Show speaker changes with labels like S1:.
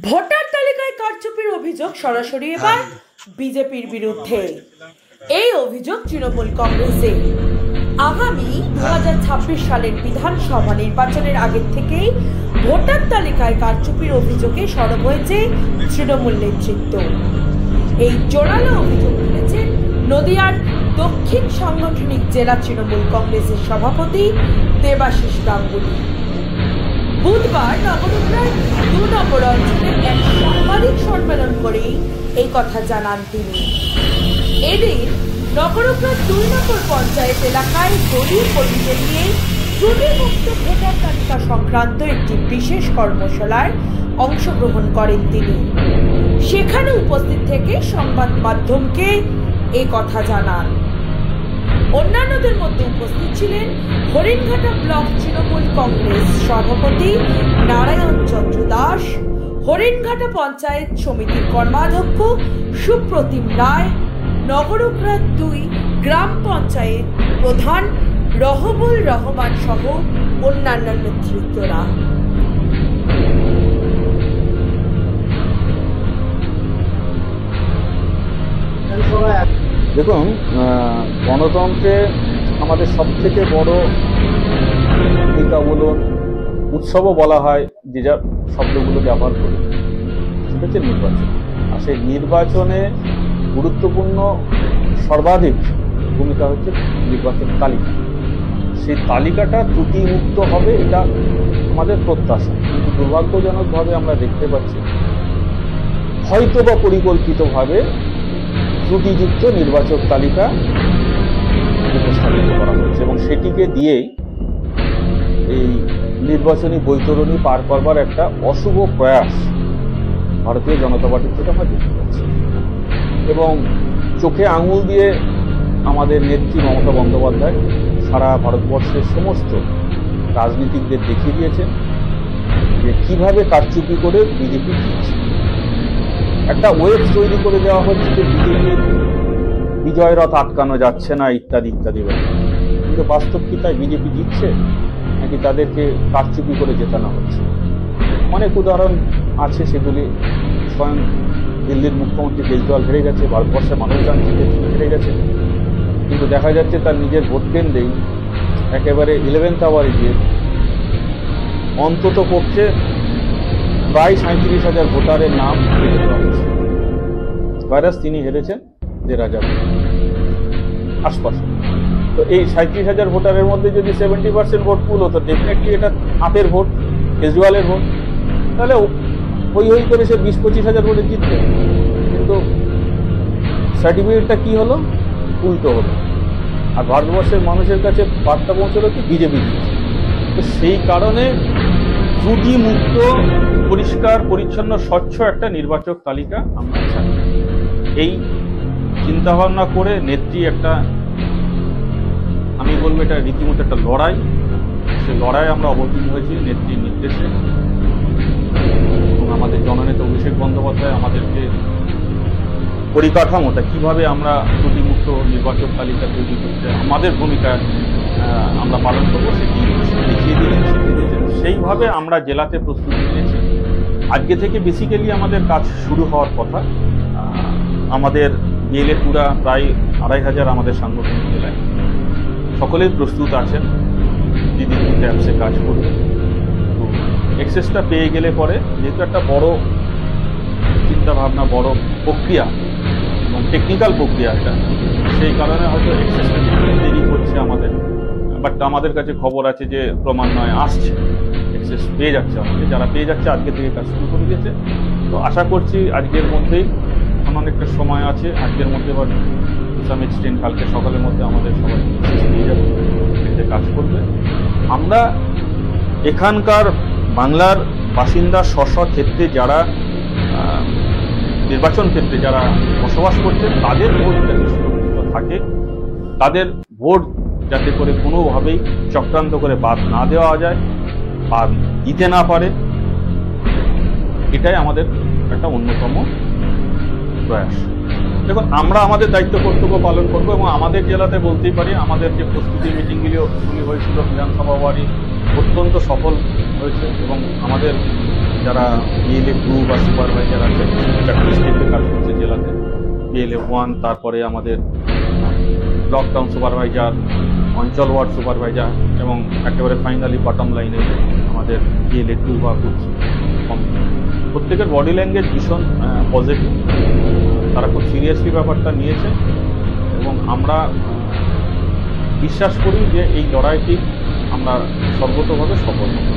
S1: Voter তালিকায় কারচুপির অভিযোগ সরাসরি এবার বিজেপির বিরুদ্ধে। এই অভিযোগ তৃণমূল কংগ্রেসের। আগামী 2026 সালের বিধানসভা নির্বাচনের আগে থেকেই ভোটার তালিকায় কারচুপির অভিযোগে সরব হয়েছে তৃণমূল নেতৃত্ব। এই জোরালো অভিযোগ তুলেছেন নদিয়ার দক্ষিণ সাংগঠনিক জেলা তৃণমূল কংগ্রেসের সভাপতি দেবাশিস গাঙ্গুলি। বুধবার নগরুগড়ার 2 নম্বর অঞ্চলে এক সাংবাদিক সম্মেলন করেই এই কথা জানান তিনি। এদিন নগরুগড়ার 2 নম্বর পঞ্চায়েত এলাকায় গরিব কর্মীদের নিয়ে ত্রুটিমুক্ত ভোটার তালিকা সংক্রান্ত একটি বিশেষ কর্মশালায় অংশগ্রহণ করেন তিনি। সেখানে উপস্থিত থেকে সংবাদ মাধ্যমকে এই কথা জানান। অন্যান্যদের মধ্যে উপস্থিত ছিলেন হরিণঘাটা ব্লক তৃণমূল কংগ্রেস সভাপতি নারায়ণ চন্দ্র দাস, হরিণঘাটা পঞ্চায়েত সমিতির কর্মাধ্যক্ষ সুপ্রতিম রায়, নগরুগড়া 2 গ্রাম পঞ্চায়েত প্রধান রহবুল রহমান সহ অন্যান্য নেতৃত্বরা।
S2: দেখুন, গণতন্ত্রে আমাদের সবথেকে বড় ভূমিকা বলুন, উৎসবও বলা হয় যে যা শব্দগুলো ব্যবহার করি, সেটা হচ্ছে নির্বাচন। আর সেই নির্বাচনে গুরুত্বপূর্ণ সর্বাধিক ভূমিকা হচ্ছে নির্বাচন তালিকা। সেই তালিকাটা ত্রুটিমুক্ত হবে, এটা আমাদের প্রত্যাশা। কিন্তু দুর্ভাগ্যজনকভাবে আমরা দেখতে পাচ্ছি হয়তো বা পরিকল্পিতভাবে ত্রুটিযুক্ত নির্বাচক তালিকা উপস্থাপিত করা হচ্ছে এবং সেটিকে দিয়েই এই নির্বাচনী বৈতরণী পার করবার একটা অশুভ প্রয়াস ভারতীয় জনতা পার্টির থেকে আমরা দেখতে পাচ্ছি। এবং চোখে আঙুল দিয়ে আমাদের নেত্রী মমতা বন্দ্যোপাধ্যায় সারা ভারতবর্ষের সমস্ত রাজনীতিকদের দেখিয়ে দিয়েছেন যে কিভাবে কারচুপি করে বিজেপি জিতছে। একটা ওয়েব তৈরি করে দেওয়া হচ্ছে যে বিজেপির বিজয় রথ আটকানো যাচ্ছে না ইত্যাদি ইত্যাদি। কিন্তু বাস্তব কি তাই? বিজেপি জিতছে নাকি তাদেরকে কারচুপি করে জেতানো হচ্ছে? অনেক উদাহরণ আছে, সেগুলি স্বয়ং দিল্লির মুখ্যমন্ত্রী কেজরিওয়াল হেরে গেছে, ভারতবর্ষের মানুষ জানছে যে তিনি হেরে গেছে, কিন্তু দেখা যাচ্ছে তার নিজের ভোট কেন্দ্রেই একেবারে 11th আওয়ারে গিয়ে অন্তত পক্ষে প্রায় 37,000 ভোটারের নাম কেটে দেওয়া হয়েছে। ভাইরাস তিনি হেরেছেন 1,500 আশপাশে। তো এই 37,000 ভোটারের মধ্যে যদি 70% ভোট পুল হতো, ডেফিনেটলি এটা আপের ভোট, কেজরিওয়ালের ভোট, তাহলে ওই করে সে 20-25,000 ভোটে জিতবে। কিন্তু সার্টিফিকেটটা কি হলো? উল্টো হলো। আর ভারতবর্ষের মানুষের কাছে বার্তা পৌঁছলো কি বিজেপি জিতছে। তো সেই কারণে ত্রুটিমুক্ত, পরিষ্কার পরিচ্ছন্ন, স্বচ্ছ একটা নির্বাচক তালিকা আমরা চাই। এই চিন্তাভাবনা করে নেত্রী একটা, আমি বলবো এটা রীতিমতো একটা লড়াই, সে লড়াই আমরা অবতীর্ণ হয়েছি নেত্রীর নির্দেশে। এবং আমাদের জননেতা অভিষেক বন্দ্যোপাধ্যায় আমাদেরকে পরিকাঠামোটা কিভাবে আমরা ত্রুটিমুক্ত নির্বাচক তালিকা তৈরি করতে আমাদের ভূমিকা আমরা পালন করবো সেটি দেখিয়ে দিয়েছেন। সেইভাবে আমরা জেলাতে প্রস্তুতি নিয়েছি। আজকে থেকে বেসিক্যালি আমাদের কাজ শুরু হওয়ার কথা। আমাদের বিএলএ পুরা প্রায় 2,500 আমাদের সাংগঠনিক জেলায় সকলেই প্রস্তুত আছেন, দিদি অ্যাপসে কাজ করবে। তো এক্সেসটা পেয়ে গেলে পরে, যেহেতু একটা বড় চিন্তাভাবনা, বড় প্রক্রিয়া এবং টেকনিক্যাল প্রক্রিয়া এটা, সেই কারণে হয়তো এক্সেসটা দেরি করছে আমাদের। বাট আমাদের কাছে খবর আছে যে ক্রমান্বয়ে আসছে, এক্সেস পেয়ে যাচ্ছে আমাদের। যারা পেয়ে যাচ্ছে আজকে থেকে কাজ শুরু করে দিয়েছে। তো আশা করছি আজকের মধ্যেই, এখন অনেকটা সময় আছে, আজকের মধ্যে বা সাম এক্সটেন্ট কালকে সকালের মধ্যে আমাদের সবাই এক্সেস পেয়ে যাবে, এতে কাজ করবে। আমরা এখানকার বাংলার বাসিন্দা স্ব ক্ষেত্রে যারা নির্বাচন ক্ষেত্রে যারা বসবাস করছে, তাদের ভোট যাতে সুরক্ষিত থাকে, তাদের ভোট যাতে করে কোনোভাবেই চক্রান্ত করে বাদ না দেওয়া যায়, বাদ দিতে না পারে, এটাই আমাদের একটা অন্যতম প্রয়াস। দেখুন, আমরা আমাদের দায়িত্ব কর্তব্য পালন করব এবং আমাদের জেলাতে বলতেই পারি আমাদের যে প্রস্তুতি মিটিংগুলি হয়েছিল বিধানসভা ওয়ারি অত্যন্ত সফল হয়েছে এবং আমাদের যারা বিএলএ 2 বা সুপারভাইজার আছে, 4টি স্টেপে কাজ করছে জেলাতে। বিএলএ 1, তারপরে আমাদের ব্লক টাউন সুপারভাইজার, অঞ্চল ওয়ার্ড সুপারভাইজার এবং একেবারে ফাইনালি বটম লাইনে আমাদের বিএলএ 2 বা প্রত্যেকের বডি ল্যাঙ্গুয়েজ ভীষণ পজিটিভ। তারা খুব সিরিয়াসলি ব্যাপারটা নিয়েছে এবং আমরা বিশ্বাস করি যে এই লড়াইটি আমরা সর্বতোভাবে সফল হব।